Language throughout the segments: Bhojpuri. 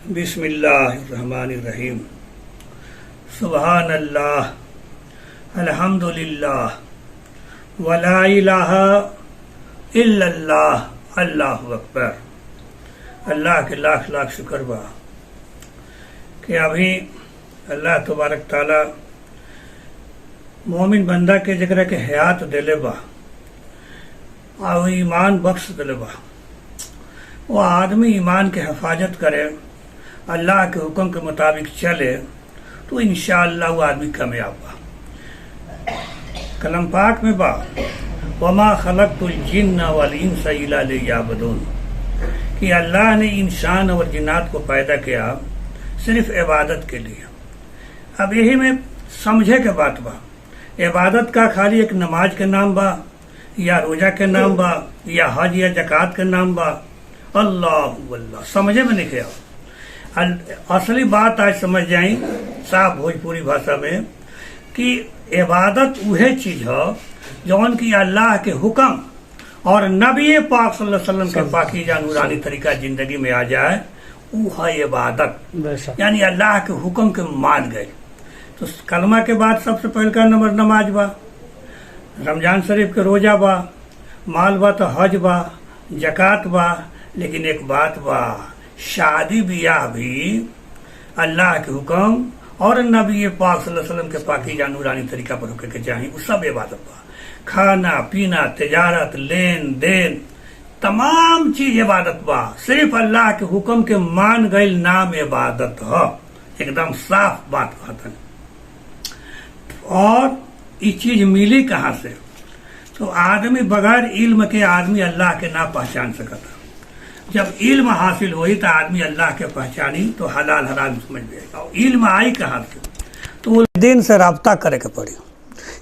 बिस्मिल्लाहिर्रहमानिर्रहीम। सुबहानल्लाह, अल्हम्दुलिल्लाह, वला इलाहा इल्लल्लाह, अल्लाहु अकबर। अल्लाह के लाख लाख शुक्र बा कि अभी अल्लाह तबारक ताला मोमिन बंदा के जगह के हयात दिले बा और ईमान बख्श दिले बा। वो आदमी ईमान के हिफाजत करे, अल्लाह के हुक्म के मुताबिक चले तो इंशाअल्लाह वो आदमी कामयाब बा। कलम पाक में बा वमा खलक़तुल जिन्ना वल इंसा इल्ला लियअबुदून कि अल्लाह ने इंसान और जिन्नात को पैदा किया सिर्फ इबादत के लिए। अब यही में समझे के बात बा, इबादत का खाली एक नमाज के नाम बा या रोजा के नाम बा या हज या जक़ात के नाम बा। अल्लाह अल्लाह समझे में नहीं आओ। असली बात आज समझ जाई साफ भोजपुरी भाषा में कि इबादत वह चीज है जौन की अल्लाह के हुक्म और नबी पाक सल्लल्लाहु अलैहि वसल्लम के पाकीज़ा नूरानी तरीका जिंदगी में आ जाए, वो है इबादत। यानी अल्लाह के हुक्म के मान गए। तो कलमा के बाद सबसे पहले का नंबर नमाज बा, रमजान शरीफ के रोजा बा, माल बा तो हज बा, जक़ात बा। लेकिन एक बात बा, शादी ब्याह भी अल्लाह के हुक्म और नबी पाक सल्लल्लाहु अलैहि वसल्लम के पाकीज़ा नूरानी तरीका पर होके के चाहिए, वो सब इबादत बा। खाना पीना, तिजारत, लेन देन, तमाम चीज इबादत बा। सिर्फ अल्लाह के हुक्म के मान गईल नाम इबादत है। एकदम साफ बात कहते। और ये चीज मिली कहाँ से? तो आदमी बगैर इल्म के आदमी अल्लाह के ना पहचान सकता। जब इल्म हासिल हुई तो आदमी अल्लाह के पहचानी तो हलाल हराम समझ जाएगा। और इल्म आई कहाँ से? तो दिन से रब्ता करे के पड़ी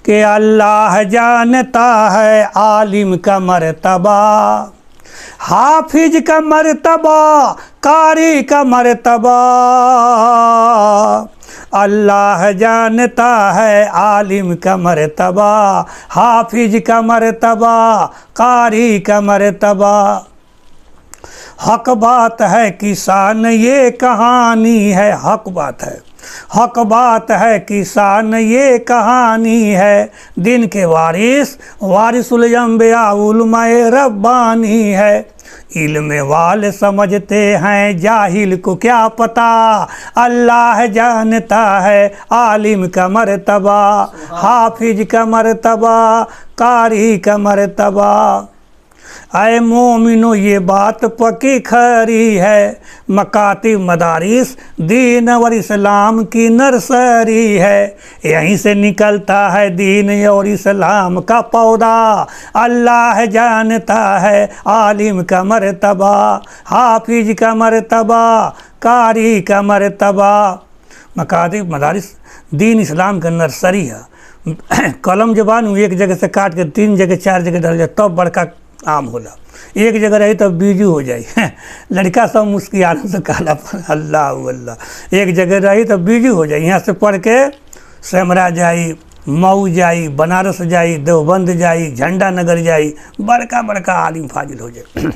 कि अल्लाह जानता है आलिम का मर्तबा, हाफिज का मर्तबा, कारी का मर्तबा। अल्लाह जानता है आलिम का मर्तबा, हाफिज का मर्तबा, कारी का मर्तबा। हक बात है किसान ये कहानी है, हक बात है, हक बात है किसान ये कहानी है। दिन के वारिसुल अंबिया उलमाए रब्बानी है। इल्म वाले समझते हैं जाहिल को क्या पता, अल्लाह जानता है आलिम का मर्तबा, हाफिज का मर्तबा, कारी का मर्तबा। आए मोमिनो ये बात पक्की खरी है, मकातिब मदारिस दीन और इस्लाम की नर्सरी है। यहीं से निकलता है दीन और इस्लाम का पौधा। अल्लाह जानता है आलिम का मर्तबा, हाफिज का मर्तबा, कारी का मर्तबा। मकातिब मदारिस दीन इस्लाम का नर्सरी है। कलम जबान एक जगह से काट के 3 जगह 4 जगह डाल जाए तब तो बड़का आम होला। एक जगह रही तब बीजू हो जाए। लड़का सब मुस्कियालों से काला पर अल्लाह अल्लाह। एक जगह रही तब बीजू हो जाए। यहाँ से पढ़ के सेमरा जाई, मऊ जाई, बनारस जाई, देवबंद जाई, झंडा नगर जाई, बड़का बड़का आलिम फाजिल हो जाए।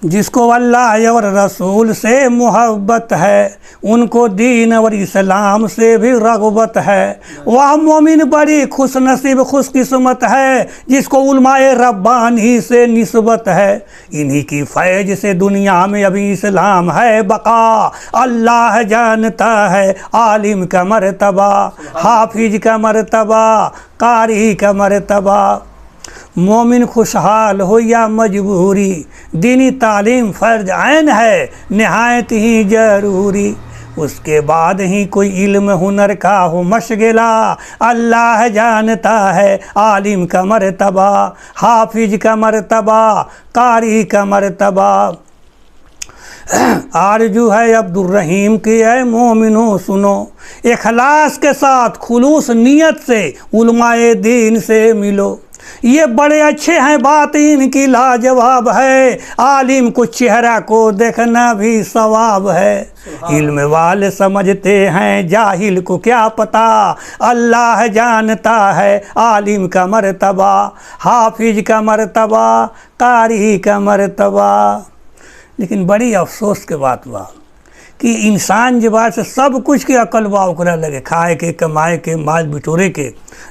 जिसको अल्लाह और रसूल से मोहब्बत है, उनको दीन और इस्लाम से भी रग़बत है। वह मोमिन बड़ी खुश नसीब खुशकिस्मत है जिसको उलमाए रब्बानी से निस्बत है। इन्हीं की फैज से दुनिया में अभी इस्लाम है बका। अल्लाह जानता है आलिम का मर्तबा, हाफिज का मर्तबा, कारी का मर्तबा। मोमिन खुशहाल हो या मजबूरी, दीनी तालीम फ़र्ज ऐन है नहायत ही ज़रूरी। उसके बाद ही कोई इल्म हुनर का हो मशगला। अल्लाह जानता है आलिम का मर्तबा, हाफिज का मर्तबा, कारी का मर्तबा। आरजू है अब्दुर्रहीम की है मोमिनो सुनो, इखलास के साथ खुलूस नियत से उलमाए दीन से मिलो। ये बड़े अच्छे हैं, बात इनकी लाजवाब है, आलिम को चेहरा को देखना भी सवाब है। इल्म वाले समझते हैं, जाहिल को क्या पता, अल्लाह जानता है आलिम का मर्तबा, हाफिज का मर्तबा, कारी का मर्तबा। लेकिन बड़ी अफसोस के बात बा कि इंसान जे बात से सब कुछ के अकल बा ओकरा लगे, खाए के, कमाए के, माल बिटोरे के,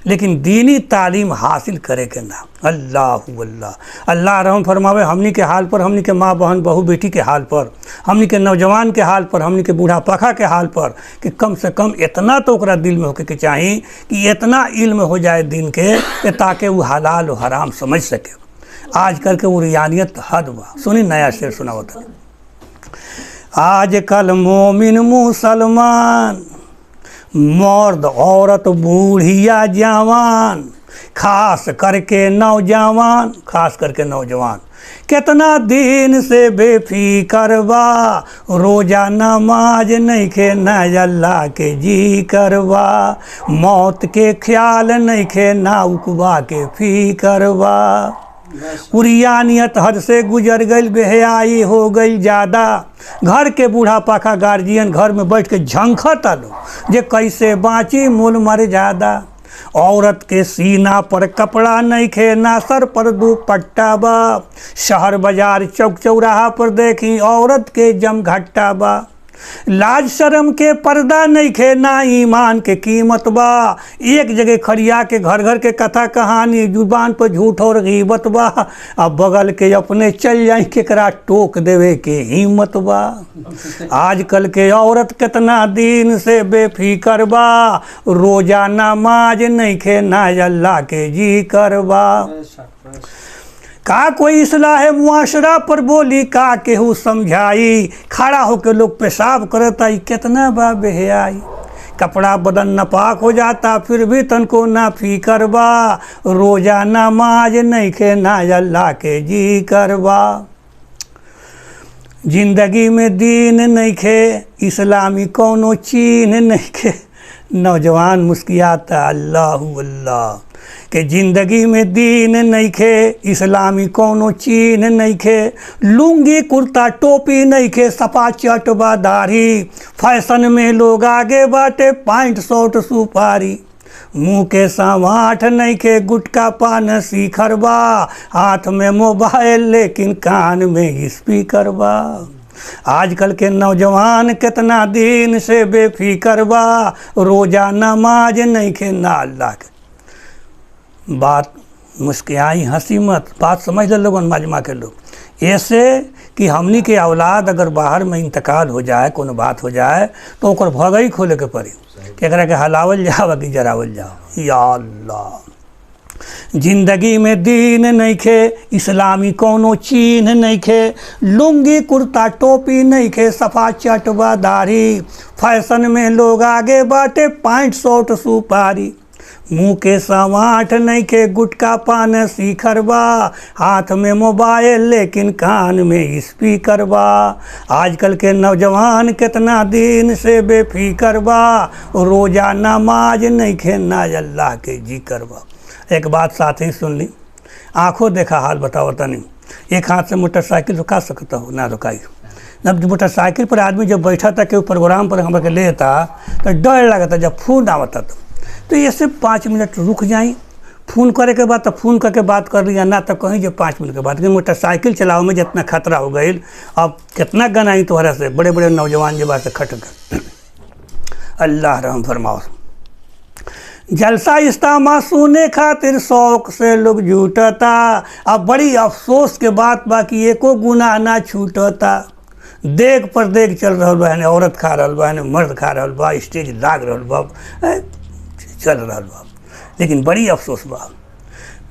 लेकिन दीनी तालीम हासिल करे के ना। अल्लाह अल्लाह अल्लाह रहम फरमावे हमनी के हाल पर, हमनी के माँ बहन बहू बेटी के हाल पर, हमनी के नौजवान के हाल पर, हमनी के बूढ़ा पखा के हाल पर, कि कम से कम इतना तो ओकरा दिल में होके के चाही कि इतना इल्म हो जाए दिन के ताकि वो हलाल और हराम समझ सके। आजकल के वो रियानियत हद बा। सुनी नया शेर सुनावत। आजकल मोमिन मुसलमान, मर्द औरत बूढ़िया जवान, खास करके नौजवान, खास करके नौजवान कितना दिन से बेफिक्र बा, रोजा नमाज नहीं खे ना अल्लाह के जी करवा, मौत के ख्याल नहीं खे ना उकबा के फिक्र बा। उरियानियत हद से गुजर गई, बेहयाई हो गई ज़्यादा, घर के बूढ़ा पाखा गार्जियन घर में बैठ के झंखत लो जे कैसे बाँची मूल मर ज़्यादा। औरत के सीना पर कपड़ा नहीं खे ना सर पर दुपट्टा बा, शहर बाजार चौक चौराहा पर देखी औरत के जमघट्टा बा। लाज शर्म के पर्दा नहीं खे ना ईमान के कीमत बा, एक जगह खड़िया के घर घर के कथा कहानी, जुबान पर झूठ और गीबत बा, अब बगल के अपने चल जाए केकरा टोक देवे के हिम्मत बा। आजकल के औरत कितना दिन से बेफिक्र बा, रोजा नमाज नहीं खे ना अल्लाह के जी करवा। का कोई इस्लाह मुआशरा पर बोली का केहू समझाई, खड़ा होकर लोग पेशाब करता कितना बा बेहयाई। कपड़ा बदन नापाक हो जाता फिर भी तन को ना फिक्र बा, रोजा नमाज नहीं खे ना अल्लाह के जी करवा। जिंदगी में दीन नहीं खे, इस्लामी कौनो चीन नहीं खे, नौजवान मुस्कियाता अल्लाह अल्लाह के जिंदगी में दीन नहीं खे, इस्लामी कौनो चीन नहीं खे, लुंगी कुर्ता टोपी नहीं खे, सपा चटबा दाढ़ी, फैशन में लोग आगे बाटे, पैंट शर्ट सुपारी, मुँह के संवाठ नहीं खे, गुटका पान शिखर बा, हाथ में मोबाइल लेकिन कान में स्पीकर बा। आजकल के नौजवान कितना दिन से बेफिक्र बा, रोजा नमाज नहीं खे ना अल्लाह के। बात मुस्कियाई हंसी मत, बात समझ ले लोगन माजमा के लोग। ऐसे कि हमनी के औलाद अगर बाहर में इंतकाल हो जाए, कोनो बात हो जाए तो ओकर भगई खोले के पड़ी, केकरा के हलावल जाओ कि जरावल जाओ। या अल्लाह जिंदगी में दीन नहीं खे, इस्लामी कौनो चीन नहीं खे, लुंगी कुर्ता टोपी नहीं खे, सफा चटवा दाढ़ी, फैशन में लोग आगे बाटे, पैंट शर्ट सुपारी, मुँह के संवाठ नहीं खे, गुटका पान शिखर बा, हाथ में मोबाइल लेकिन कान में स्पीकर बा। आजकल के नौजवान कितना दिन से बेफिक्र बा, रोजा नमाज नहीं खे ना अल्लाह के जी करवा। एक बात साथ ही सुन ली, आंखों देखा हाल बताओ तनी, एक हाथ से मोटरसाइकिल रुका सकता हो ना रुकाई। जब मोटरसाइकिल पर आदमी जब बैठा था कि प्रोग्राम पर हम लेता तो डर लगता, जब फोन आवता तो ऐसे 5 मिनट रुक जाई, फ़ोन करे के बाद तो फ़ोन करके बात कर लिया ना, तो कहीं जब 5 मिनट के बाद, मोटरसाइकिल चलाओ में जितना खतरा हो गई, अब कितना गनाई तोहरा से बड़े बड़े नौजवान जब से खट गए। अल्लाह रहम फरमाओ। जलसा इस्तामा सुने खातिर शौक से लोग जुटता, अब बड़ी अफसोस के बात बाकी एको गुनाह ना छूटता। देख पर देख चल रहा बा, औरत खा रहा बा, मर्द खा रहा बा, स्टेज लाग रहा बा, चल रहा बा, लेकिन बड़ी अफसोस बा।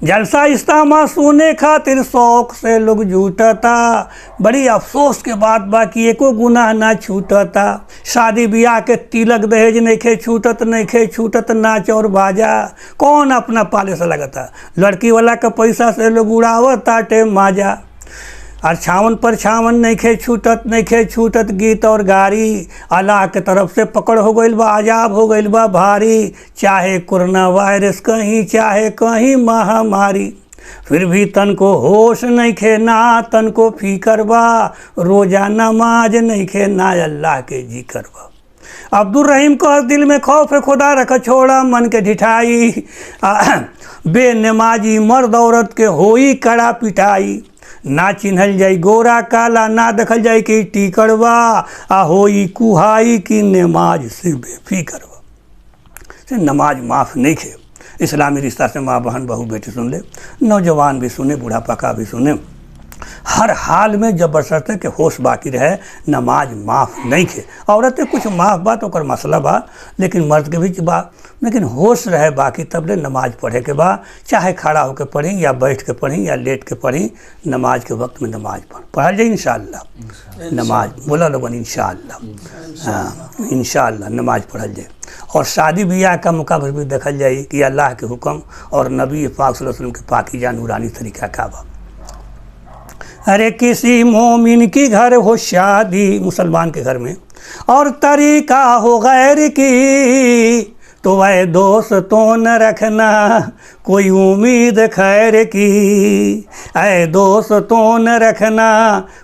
जलसा इस्तामा सुने खातिर शौक से लोग जुटता, बड़ी अफसोस के बात बा कि एको गुनाह ना छूटता। शादी ब्याह के तिलक दहेज नहीं खे छूटत, नहीं खे छूटत नाच और बाजा, कौन अपना पाले से लगता, लड़की वाला के पैसा से लोग उड़ावत ताटे माजा। और छावन पर छावन नइखे छूटत गीत और गारी। अल्लाह के तरफ से पकड़ हो गइल बा, अजाब हो गइल बा भारी। चाहे कोरोना वायरस कहीं, चाहे कहीं महामारी, फिर भी तन को होश नइखे ना तन को फिकर बा। रोजा नमाज नइखे ना अल्लाह के जिक्र बा। अब्दुल रहीम को दिल में खौफ खुदा रख छोड़ा मन के ढिठाई। बेनमाजी मर्द औरत के होई कड़ा पिटाई। ना चिन्हल जाई गोरा काला, ना देखल जाई कि टीकड़वा। आ होई कुहाई की नमाज से बेफिकरवा। से नमाज माफ़ नहीं खे। इस्लामी रिश्ता से माँ बहन बहू बेटी सुन ले, नौजवान भी सुने, बूढ़ा पका भी सुने। हर हाल में जब बशर्ते के होश बाकी रहे, नमाज माफ़ नहीं खे। औरतें कुछ माफ़ बा तो ओकर मसला बा, लेकिन मर्द के भी बा, लेकिन होश रहे बाकी तब ले नमाज पढ़े के बा। चाहे खड़ा होकर पढ़ी या बैठ के पढ़ी या लेट के पढ़ी, नमाज के वक्त में नमाज पढ़ल जाए इंशाअल्लाह। नमाज बोला लोगन इंशाअल्लाह, हाँ इंशाअल्लाह नमाज पढ़ल जाए। और शादी ब्याह का मौका पर भी देखल जाए कि अल्लाह के हुक्म और नबी पाक सल्लल्लाहु अलैहि वसल्लम के पाकीज़ा नूरानी तरीका का बा। अरे किसी मोमिन की घर हो शादी, मुसलमान के घर में, और तरीका हो गैर की, तो वह दोस्तों न रखना कोई उम्मीद खैर की। ऐ दोस्तों न रखना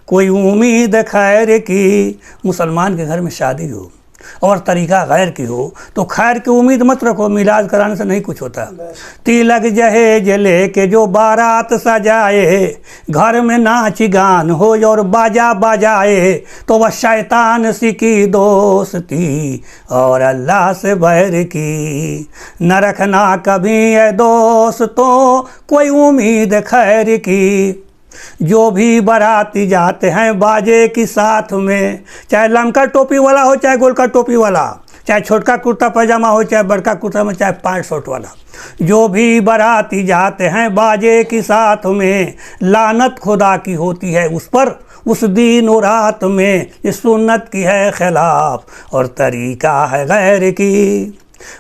कोई उम्मीद खैर की। मुसलमान के घर में शादी हो और तरीका गैर की हो तो खैर की उम्मीद मत रखो। मिलाद कराने से नहीं कुछ होता। तिलक जहेज लेके जो बारात सजाए, घर में नाच गान हो और बाजा बजाए, तो वह शैतान सी की दोस्ती और अल्लाह से बैर की। न रखना कभी है दोस्तों कोई उम्मीद खैर की। जो भी बाराती जाते हैं बाजे की साथ में, चाहे लमका टोपी वाला हो चाहे गोलका टोपी वाला, चाहे छोटका कुर्ता पैजामा हो चाहे बड़का कुर्ता में, चाहे पैंट शर्ट वाला, जो भी बाराती जाते हैं बाजे की साथ में, लानत खुदा की होती है उस पर उस दिन और रात में। ये सुन्नत की है खिलाफ और तरीका है गैर की।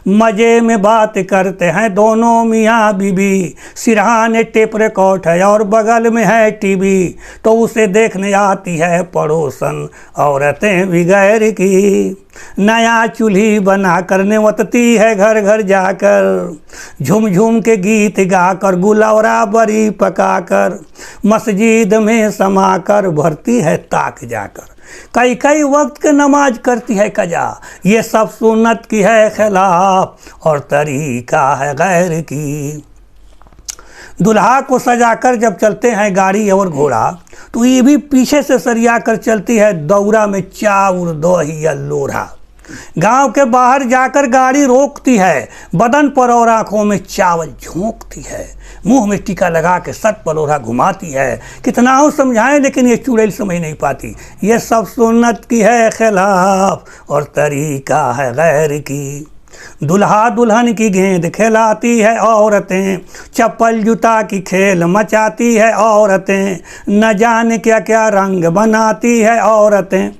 मज़े में बात करते हैं दोनों मियाँ बीबी, सिरहाने टेप रिकॉर्ड है और बगल में है टीवी, तो उसे देखने आती है पड़ोसन औरतें भी गैर की। नया चूल्ही बना कर नेवतती है घर घर जाकर, झूम झूम के गीत गाकर गुलौरा बरी पकाकर, मस्जिद में समा कर भरती है ताक जाकर। कई कई वक्त के नमाज करती है कजा। ये सब सुन्नत की है खिलाफ और तरीका है गैर की। दुल्हा को सजाकर जब चलते हैं गाड़ी और घोड़ा, तो ये भी पीछे से सरिया कर चलती है दौरा में चाउर दही या लोढ़ा। गांव के बाहर जाकर गाड़ी रोकती है, बदन पर और आँखों में चावल झोंकती है, मुंह में टीका लगा के सर पर लोढ़ा घुमाती है। कितना हो समझाएं लेकिन ये चुड़ैल समझ नहीं पाती। ये सब सुन्नत की है खिलाफ और तरीका है गैर की। दुल्हा दुल्हन की गेंद खिलाती है औरतें, चप्पल जूता की खेल मचाती है औरतें, न जाने क्या क्या रंग बनाती है औरतें।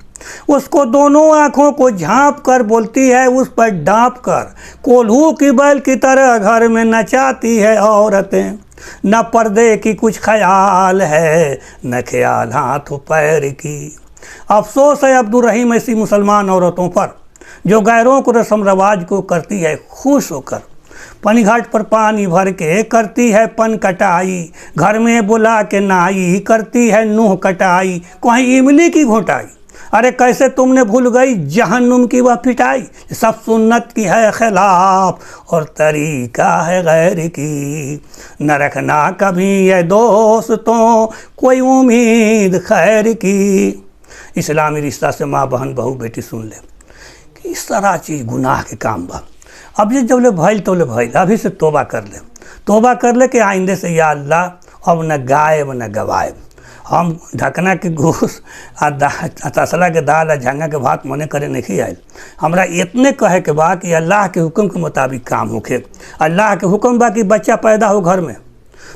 उसको दोनों आँखों को झांप कर बोलती है, उस पर डांप कर कोल्हू की बैल की तरह घर में नचाती है औरतें। न पर्दे की कुछ ख्याल है न ख्याल हाथ पैर की। अफसोस है अब्दुल रहीम ऐसी मुसलमान औरतों पर जो गैरों को रस्म रवाज को करती है खुश होकर। पानी घाट पर पानी भर के करती है पन कटाई, घर में बुला के नाई करती है नूह कटाई, कहीं इमली की घोटाई। अरे कैसे तुमने भूल गई जहन्नुम की वह पिटाई। सब सुन्नत की है खिलाफ और तरीका है गैर की। न रखना कभी ये दोस्तों कोई उम्मीद खैर की। इस्लामी रिश्ता से माँ बहन बहू बेटी सुन ले कि इस तरह चीज़ गुनाह के काम बा। अब ये जब ले भइल तो ले भइल, अभी से तोबा कर ले कि आइंदे से या अल्लाह अब न गायब न गवायब। हम ढकना के घूस आ तसला के दाल आ झंगा के भात मने करे नहीं आयल। हमरा इतने कहे के बा कि अल्लाह के हुक्म के मुताबिक काम होखे। अल्लाह के हुक्म बा कि बच्चा पैदा हो घर में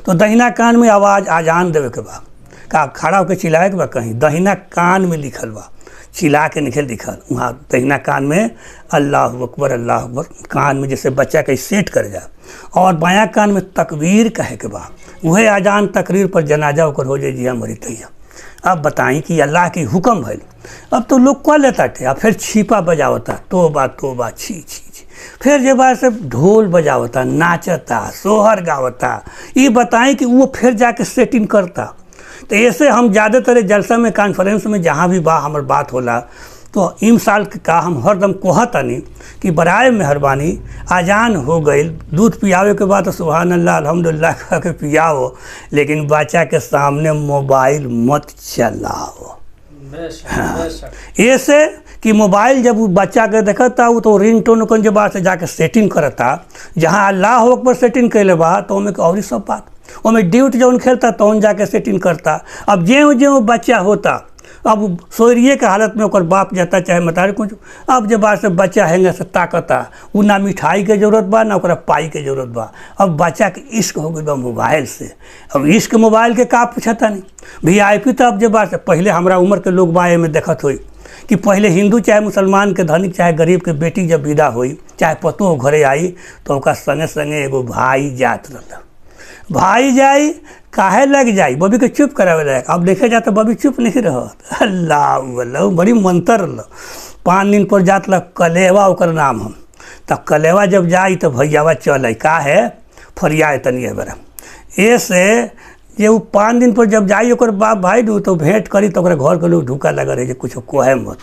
तो दहिना कान में आवाज़ आजान देवे के बा, का खड़ा होकर चिल्लाए के बा। कहीं दहिना कान में लिखल बा, चिल्ला के निकल लिखल वहाँ दहिना कान में अल्लाह अकबर कान में जैसे बच्चा के सेट कर जा। और बायां कान में तकबीर कहे के बा, वह आजान तकरीर पर जनाजा होकर हो जाए जी मरी तैया। अब बताई कि अल्लाह की हुक्म भइल। अब तो लोग कह लेता थे, अब फिर छिपा बजावता, तोबा तोबा छी छी छी। फिर जब से ढोल बजावता, नाचता, सोहर गावता। ये बताएं कि वो फिर जाके सेटिंग करता। तो ऐसे हम ज़्यादातर जलसा में, कॉन्फ्रेंस में, जहाँ भी बा हमार बात होला, तो इम साल का हम हरदम कहतनी कि बराए मेहरबानी अजान हो गई, दूध पियावे के बाद तो सुभान अल्लाह अल्हम्दुलिल्लाह कह के पियाओ, लेकिन बच्चा के सामने मोबाइल मत चलाओ। ऐसे कि मोबाइल जब बच्चा के देखता वो तो रिंगटोन कौन जब से जाके सेटिंग करता, जहाँ अल्लाह अकबर सेटिंग कैले बा तो उनमें और सब बात, उनमें ड्यूट जौन खेलता तो उन जाके सेटिंग करता। अब ज्यों ज्यों बच्चा होता, अब सोरिए के हालत में ओकर बाप जाता चाहे मतारी कुछ, अब जब बात से बच्चा हैंगे से ताकता, वो ना मिठाई के जरूरत बा ना ओकरा पाई के जरूरत बा। अब बच्चा के इश्क हो गई बा मोबाइल से। अब इश्क मोबाइल के का पूछता नहीं VIP। तो अब जब बात से पहले हमारा उम्र के लोग बाए में देखत हुई कि पहले हिंदू चाहे मुसलमान के, धनिक चाहे गरीब के बेटी जब विदा हुई, चाहे पतो घरे आई, तो ओका संगे संगे एगो भाई जात रहा। भाई जाई काहे लग जाई, बबी के चुप करावे लायक। अब देखे जाता बबी चुप नहीं रहत। अल्लाह बड़ी मंतर रहा। 5 दिन पर जात लग कलेवा ओकर नाम हम। तब कलेवा जब जाई तो भैयावा चल का है फरियाए तनिए बरा ऐसे जे वो 5 दिन पर जब जाई ओकर बाप भाई दू तो भेंट करी, तो घर के लोग ढुका लगा रहे कुछ कहे मत,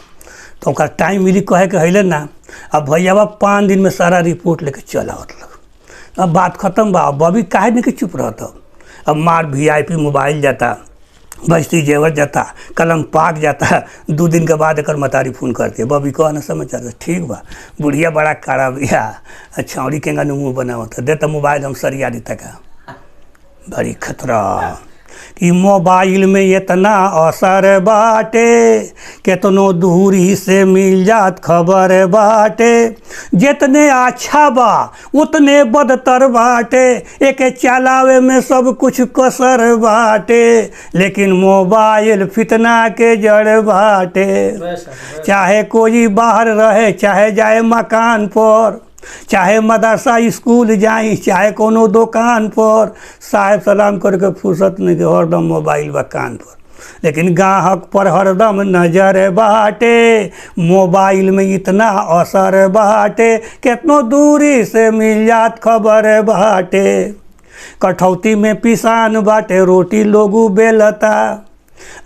तो ओकर टाइम मिली कहे के हैले ना। अब भैयावा 5 दिन में सारा रिपोर्ट लेके चल आवत लग। अब बात खत्म बा। बबी काहे नहीं कि चुप रहता। अब मार VIP मोबाइल जाता, बस्ती जेवर जाता, कलम पाक जाता। 2 दिन के बाद एक मतारी फोन करती है, बबी कह ना समाचार ठीक बा, बुढ़िया बड़ा कारा बिया, छौड़ी केंगा मुँह बनावत दे तो मोबाइल हम सरिया देता का। बड़ी खतरा कि मोबाइल में इतना असर बाटे, केतनो दूरी से मिल जात खबर बाटे, जितने अच्छा बा उतने बदतर बाटे, एके चलावे में सब कुछ कसर बाटे, लेकिन मोबाइल फितना के जड़ बाटे। चाहे कोई बाहर रहे, चाहे जाए मकान पर, चाहे मदरसा स्कूल जाई, चाहे कोनो दुकान पर, साहेब सलाम करके फुर्सत नहीं के हरदम मोबाइल बा कान पर। लेकिन गाहक पर हरदम नजर बाटे, मोबाइल में इतना असर बाटे, कितनो दूरी से मिल जात खबर बाटे। कठौती में पिसान बाटे, रोटी लोगू बेलता,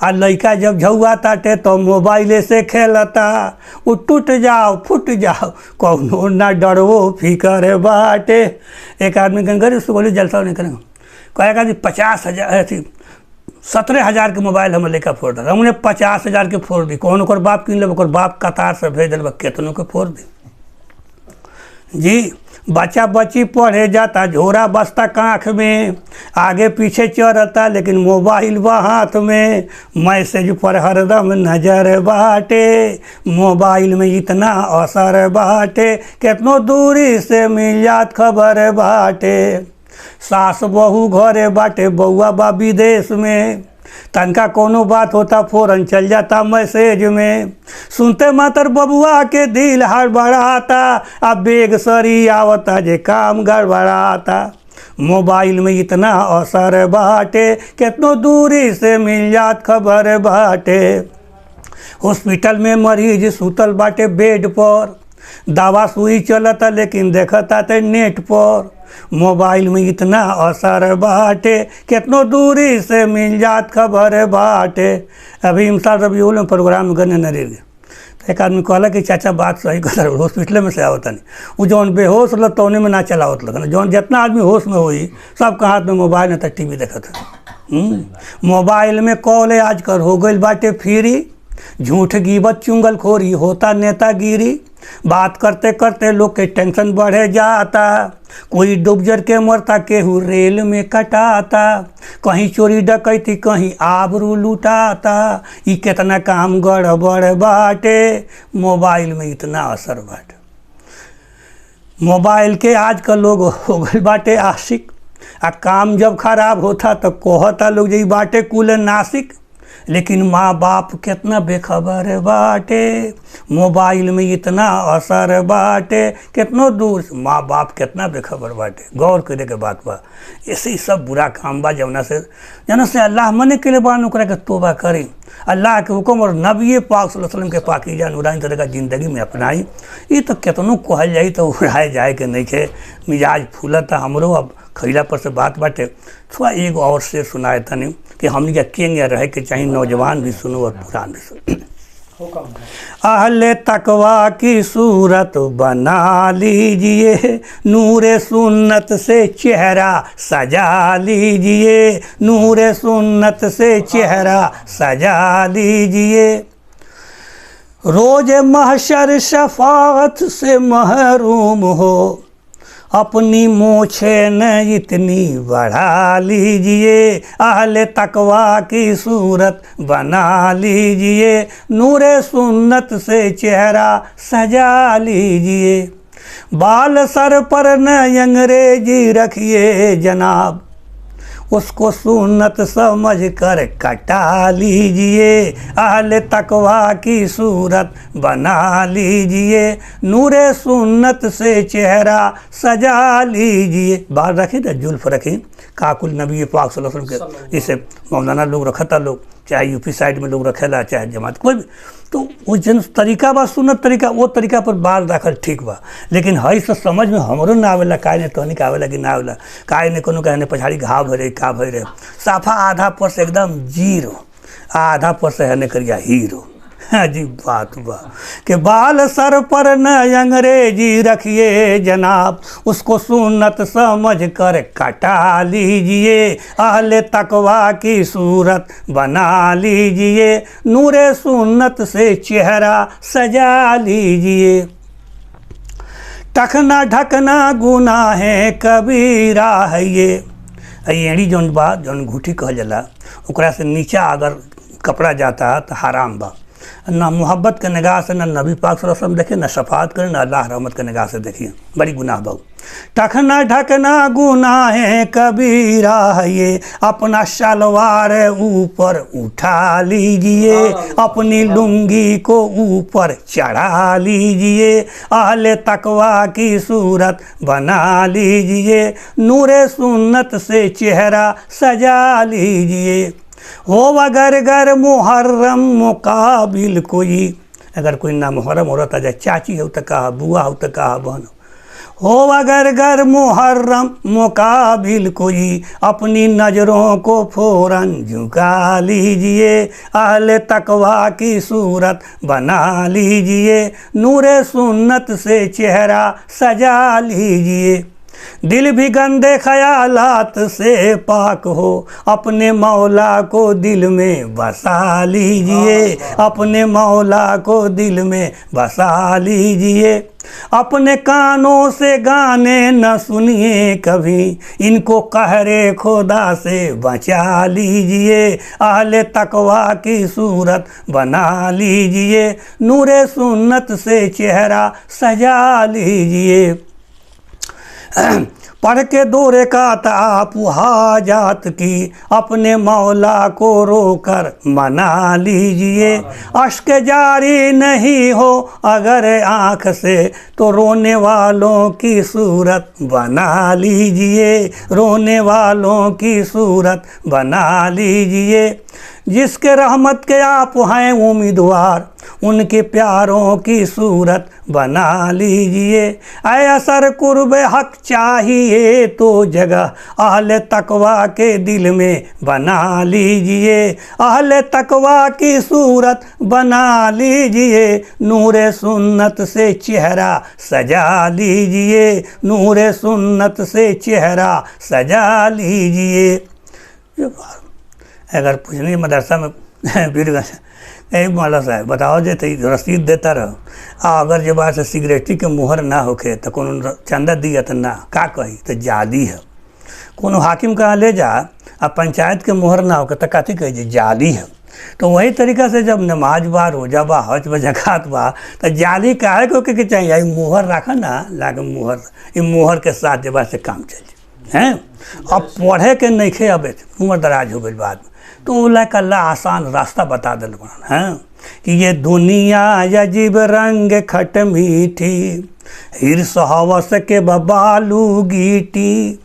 आ लइका जब झुआ ताटे तो मोबाइले से खेलता। वो टूट जाओ फूट जाओ कौनो ना डरवो फिकर बाटे। एक आदमी गंगर बोले जलसा नहीं करेंगे, कहेगा जी 50,000 थी 17,000 के मोबाइल हम लेकर फोड़ दिया, हमने 50,000 के फोड़ दी। कौन ओकर बाप किन ले, ओकर बाप कतार से भेज दिल, केतनों के फोड़ दी जी। बच्चा बच्ची पढ़े जाता, झोरा बस्ता कांख में, आगे पीछे चढ़ता, लेकिन मोबाइल बा हाथ में, मैसेज पर हरदम नजर बाटे, मोबाइल में इतना असर बाटे, कितनो दूरी से मिल जात खबर बाटे। सास बहू घरे बाटे, बउआ बा विदेश में, तनका कोनो बात होता फौरन चल जाता मैसेज में, सुनते मातर बबुआ के दिल हड़बड़ाता, अब बेग सरी आवता जे काम गड़बड़ाता। मोबाइल में इतना असर बाटे, कितनो दूरी से मिल जात खबर बाटे। हॉस्पिटल में मरीज सुतल बाटे बेड पर, दवा सुई चलता लेकिन देखता ते नेट पर। मोबाइल में इतना असर बाटे, कितनो दूरी से मिल जात खबर बाटे। अभी इमसाल रबीउल में प्रोग्राम करने न रह गए, तो एक आदमी कहला कि चाचा बात सही कर, हॉस्पिटल में से आवता नहीं, वो जौन बेहोश लग तो उन्हें में ना चलावत लगन, जौन जितना आदमी होश में हुई सबका हाथ में मोबाइल न तो TV देखत है। मोबाइल में कॉल आजकल हो गई बाटे फ्री, झूठ गिबत चुंगलखोरी होता नेतागिरी, बात करते करते लोग के टेंशन बढ़े जाता, कोई डूब जर के मरता, केहू रेल में कटाता, कहीं चोरी डकैती कहीं आबरू लुटाता। ये कितना काम गड़बड़ बाटे, मोबाइल में इतना असर बाटे। मोबाइल के आजकल लोग हो गए बाटे आशिक, आ काम जब खराब होता तो कहता लोग जी बाटे कुल नासिक। लेकिन माँ बाप कितना बेखबर बाटे, मोबाइल में इतना असर बाटे, कितनो दूर माँ बाप कितना बेखबर बाटे। गौर करे के बात बा। ऐसे ही सब बुरा काम बा जौना से अल्लाह मने के लिए बान ओकरा के तोबा करी, अल्लाह के हुक्म और नबी पाक सल्लल्लाहु अलैहि वसल्लम के पाकीज़ा नूरानी तरह का ज़िंदगी में अपनाई। ये तो कितनो कहल जाई तो उड़ाए जाए के नहीं खे, मिजाज फूलता हमरो। अब खैला पर से बात बाटे, थोड़ा एक और से सुनाए तनी कि हमने क्या केंगे रहे के चाहिए, नौजवान भी सुनो और पुरान भी सुनो। अहले तकवा की सूरत बना लीजिए, नूरे सुन्नत से चेहरा सजा लीजिए, नूरे सुन्नत से चेहरा सजा लीजिए। रोज महशर शफाअत से महरूम हो, अपनी मोछे न इतनी बढ़ा लीजिए। अहले तकवा की सूरत बना लीजिए, नूरे सुन्नत से चेहरा सजा लीजिए। बाल सर पर न अंग्रेजी रखिए जनाब, उसको सुन्नत समझ कर कटा लीजिए। अहले तकवा की सूरत बना लीजिए, नूरे सुन्नत से चेहरा सजा लीजिए। बाल रखी ना, जुल्फ रखी, काकुल नबी पाक सल्लल्लाहु अलैहि वसल्लम के, इसे मौलाना लोग रखता, लोग चाहे यूपी साइड में लोग रखेला, चाहे जमात कोई भी। तो वो जन तरीका बा, सुन्नत तरीका, वो तरीका पर बाल रखल ठीक बा। लेकिन हई से समझ में हमरो ना आवेला, काहे ने तोहनी के आवेला कि ना आवेला, काहे ने कोनो कहने पछाड़ी घाव भरे का भरे, साफा आधा पर से एकदम जीरो, आधा पर से हने करिया हीरो। अजीब बात बा कि बाल सर पर न अंग्रेजी रखिए जनाब, उसको सुन्नत समझ कर कटा लीजिए। अहले तकवा की सूरत बना लीजिए, नूरे सुन्नत से चेहरा सजा लीजिए। टखना ढकना गुनाह कबीरा है ये एड़ी जौन बा, जौन घूठी कहल जाला, ओकरा से नीचा अगर कपड़ा जाता तो हराम बा। ना मोहब्बत के निगाह से ना नबी पाक सल्लल्लाहु अलैहि वसल्लम देखे, ना शफात करे, ना अल्लाह रहमत के निगाह से देखिए, बड़ी गुनाह बहु। टखना ढकना गुनाह कबीरा है ये, अपना शलवार ऊपर उठा लीजिए, अपनी लुंगी को ऊपर चढ़ा लीजिए। अहले तकवा की सूरत बना लीजिए, नूरे सुन्नत से चेहरा सजा लीजिए। हो अगर गर मुहर्रम मुकाबिल कोई, अगर कोई ना मुहर्रम औरत आ जाए, चाची हो तो कहा, बुआ हो तो कहा, बहन हो अगर गर मुहर्रम मुकाबिल कोई, अपनी नज़रों को फौरन झुका लीजिए। अहले तकवा की सूरत बना लीजिए, नूरे सुन्नत से चेहरा सजा लीजिए। दिल भी गंदे ख्यालात से पाक हो, अपने मौला को दिल में बसा लीजिए, अपने मौला को दिल में बसा लीजिए। अपने कानों से गाने न सुनिए कभी, इनको कहरे खुदा से बचा लीजिए। अहले तकवा की सूरत बना लीजिए, नूरे सुन्नत से चेहरा सजा लीजिए। पढ़ के दो रकात आप हाजात की, अपने मौला को रोकर मना लीजिए। अश्क जारी नहीं हो अगर आँख से, तो रोने वालों की सूरत बना लीजिए, रोने वालों की सूरत बना लीजिए। जिसके रहमत के आप हैं उम्मीदवार, उनके प्यारों की सूरत बना लीजिए। ऐ असर कुर्ब हक चाहिए तो जगह, अहले तकवा के दिल में बना लीजिए। अहले तकवा की सूरत बना लीजिए, नूरे सुन्नत से चेहरा सजा लीजिए, नूरे सुन्नत से चेहरा सजा लीजिए। अगर पूछने मदरसा में बीरगंज मौला साहब बताओ जे तो रसीद देता रहो, अगर जब से सिगरेटी के मुहर ना होखे तो कोनो चंदा दिया तो ना का कही तो जाली है। कोनो हाकिम कहाँ ले जा आ पंचायत के मुहर ना होके तो कथी कही जाली है। तो वही तरीका से जब नमाज बा, रोजा बा, हज बा, ज़कात बा, तो जाली काहे को के चाहिए, मुहर रखा ना लागे मुहर, ये मुहर के साथ जब से काम चल हैं। अब पढ़े के नहीं खे, अब उम्र दराज हो गई बाद में तो लाइक अल्लाह आसान रास्ता बता दिल हैं कि ये दुनिया अजीब रंग खट मीठी, हिर्स हवस के बबालू गीटी,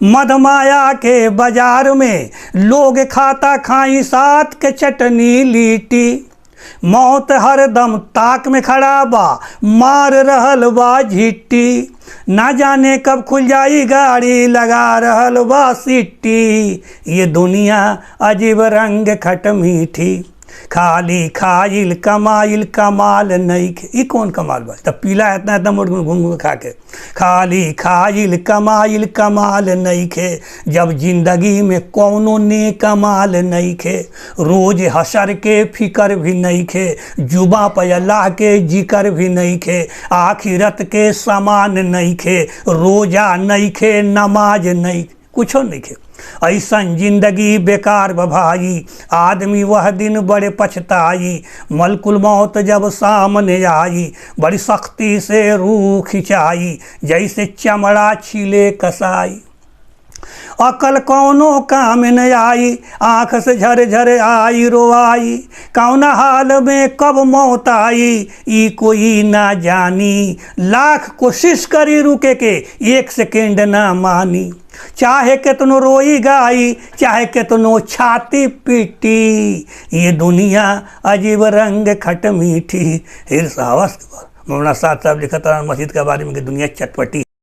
मधमाया के बाजार में लोग खाता खाई साथ के चटनी लीटी, मौत हरदम ताक में खड़ा बा मार रहल बा झिट्टी, ना जाने कब खुल जाई गाड़ी लगा रहल बा सिट्टी, ये दुनिया अजीब रंग खट मीठी, खाली खाइल कमाइल कमाल नइखे। ई कौन कमाल बा? तब पीला इतना इतना मोट घूम घूम खा के, खाली खाइल कमाइल कमाल नइखे, जब जिंदगी में कौनो ने कमाल नइखे, रोज हशर के फिकर भी नइखे, जुबा पे अल्लाह के जिक्र भी नइखे, आखिरत के समान नइखे, रोजा नइखे नमाज नइखे, कुछो नइखे। ऐसन जिंदगी बेकार भाई, आदमी वह दिन बड़े पछताई, मलकुल मौत जब सामने आई, बड़ी सख्ती से रूह खिंचाई, जैसे चमड़ा छिले कसाई, अकल कौनो काम न आई, आँख से झर झर आई रोआई, कौना हाल में कब मौत आई ई कोई ना जानी, लाख कोशिश करी रुके के एक सेकेंड ना मानी, चाहे कितनो रोई गाई चाहे कितनो छाती पीटी, ये दुनिया अजीब रंग खट मीठी, हिर्स हवस। मौलाना साहब लिखा था मस्जिद के बारे में कि दुनिया चटपटी।